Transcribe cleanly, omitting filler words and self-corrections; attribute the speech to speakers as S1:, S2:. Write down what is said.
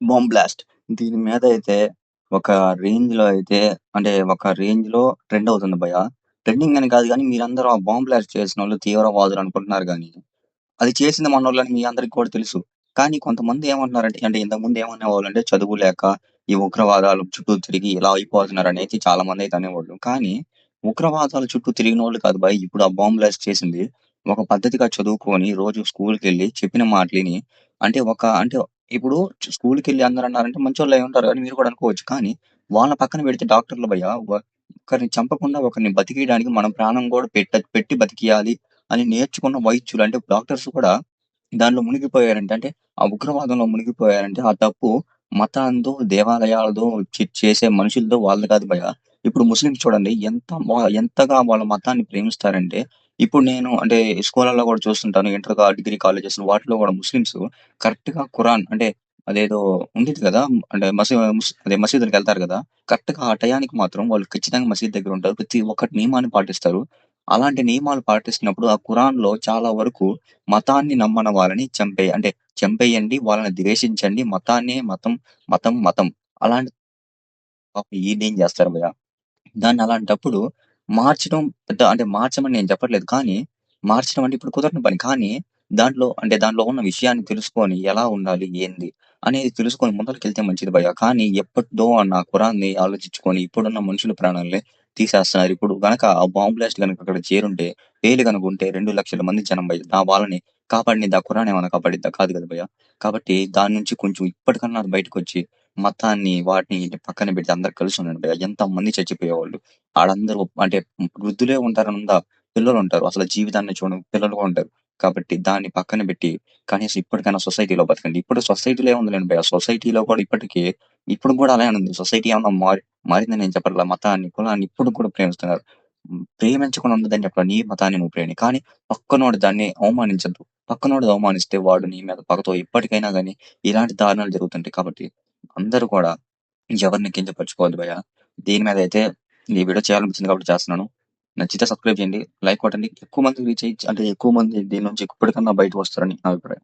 S1: Bomb blast. దీని మీద అయితే ఒక రేంజ్‌లో అయితే అంటే ఒక రేంజ్‌లో ట్రెండ్ అవుతుంది భయ్యా. ట్రెండింగ్ అని కాదు గానీ మీరందరూ ఆ బాంబ్ బ్లాస్ట్ చేసినోళ్ళు తీవ్రవాదులు అనుకుంటున్నారు గానీ అది చేసింది మనోళ్ళని మీ అందరికి కూడా తెలుసు. కానీ కొంతమంది ఏమంటున్నారంటే అంటే ఇంతకుముందు ఏమనేవాళ్ళంటే చదువు లేక ఈ ఉగ్రవాదాలు చుట్టూ తిరిగి ఇలా అయిపోతున్నారనేసి చాలా మందైతే అనేవాళ్ళు. కానీ ఉగ్రవాదాల చుట్టూ తిరిగినోళ్ళు కాదు భాయ్ ఇప్పుడు ఆ బాంబ్ బ్లాస్ట్ చేసింది. ఒక పద్ధతిగా చదువుకొని రోజు స్కూలుకెళ్ళి చెప్పిన మాటలిని అంటే ఇప్పుడు స్కూలుకెళ్ళి అందరన్నారంటే మంచోళ్ళే అయ్యుంటారు అని మీరు కూడా అనుకోవచ్చు. కానీ వాళ్ళని పక్కన పెడితే డాక్టర్లు భయ్యా ఒకరిని చంపకుండా ఒకరిని బతికియడానికి మనం ప్రాణం కూడా పెట్టి బతికియాలి అని నేర్చుకున్న వైద్యులు అంటే డాక్టర్స్ కూడా దాంట్లో మునిగిపోయారంటే, అంటే ఆ ఉగ్రవాదంలో మునిగిపోయారంటే ఆ తప్పు మతాందో, దేవాలయాలదో చేసే మనుషులదో వాళ్ళది కాదు భయ్యా. ఇప్పుడు ముస్లిమ్స్ చూడండి ఎంతగా వాళ్ళ మతాన్ని ప్రేమిస్తారంటే, ఇప్పుడు నేను అంటే స్కూళ్ళలో కూడా చూస్తుంటాను. డిగ్రీ కాలేజెస్ వాటిలో కూడా ముస్లిమ్స్ కరెక్ట్‌గా ఖురాన్ అంటే అదేదో ఉండిద్ది కదా! అంటే అదే మసీదులకెళ్తారు కదా! కరెక్ట్‌గా ఆ టయానికి మాత్రం వాళ్ళు ఖచ్చితంగా మసీద్ దగ్గర ఉంటారు. ప్రతి ఒక్కటి నియమాన్ని పాటిస్తారు. అలాంటి నియమాలు పాటిస్తున్నప్పుడు ఆ ఖురాన్‌లో చాలా వరకు మతాన్ని నమ్మని వాళ్ళని చంపేయండి, వాళ్ళని ద్వేషించండి. మతం. అలాంటి పాపం ఈయనేం జేస్తారు భయ్యా అలాంటప్పుడు మార్చడం అంటే మార్చమని నేను చెప్పట్లేదు. కానీ మార్చడం అంటే ఇప్పుడు కుదరని పని. కానీ దాంట్లో ఉన్న విషయాన్ని తెలుసుకొని ఎలా ఉండాలి? ఏంది? అనేది తెలుసుకొని ముందలకెళ్తే మంచిది భయ్యా. కానీ ఎప్పటిదో అన్న ఖురాన్‌ని ఆలోచించుకొని ఇప్పుడున్న మనుషుల ప్రాణాల్ని తీసేస్తున్నారు. ఇప్పుడు గనక ఆ బాంబ్ బ్లాస్ట్ గనక అక్కడ చేరుంటే, పేలి గనుకుంటే 2,00,000 మంది జనం భయ్యా. వాళ్ళని కాపాడింది ఆ ఖురాన్ ఏమన్నా కాపాడిద్దా? కాదు కదా భయ్యా. కాబట్టి దాని నుంచి కొంచెం ఇప్పటికన్నా బయటకొచ్చి మతాన్ని వాటిని వీటిని పక్కన పెట్టి అందరూ కలిసి ఉండండి భయ్యా. ఎంతమంది చచ్చిపోయేవాళ్ళు. ఆడందరూ అంటే వృద్ధులే ఉంటారనుందా? పిల్లలుంటారు. అసలు జీవితాన్ని చూడని పిల్లలు కూడా ఉంటారు. కాబట్టి దాన్ని పక్కన పెట్టి కనీసం ఇప్పటికైనా సొసైటీలో బతకండి. ఇప్పుడు సొసైటీలో ఏముందిలేండి భయ్యా! సొసైటీలో కూడా ఇప్పుడు కూడా అలానే ఉంది. సొసైటీ ఏమన్నా మారిందని నేను చెప్పట్లా. మతాన్ని, కులాన్ని ఇప్పటికి కూడా ప్రేమిస్తున్నారు. ప్రేమించకుండా ఉండదని చెప్పలా. నీ మతాన్ని నువ్వు కానీ పక్కనోడు దాన్ని అవమానించొద్దు. పక్కనోడిని అవమానిస్తే వాడు నీ మీద పగతో ఎప్పటికైనా గాని ఇలాంటి దారుణాలు జరుగుతుంటాయి. కాబట్టి అందరూ కూడా ఎవరిని కించపరచుకోవద్దు భయ్యా. దీని మీదైతే ఈ వీడియో చేయాలనిపించింది కాబట్టి చేస్తున్నాను. నచ్చితే సబ్స్క్రైబ్ చేయండి. లైక్ కొట్టండి. ఎక్కువ మందికి రీచ్ అయ్యి అంటే ఎక్కువ మంది దీని నుంచి ఇప్పటికన్నా బయటకొస్తారని నా అభిప్రాయం.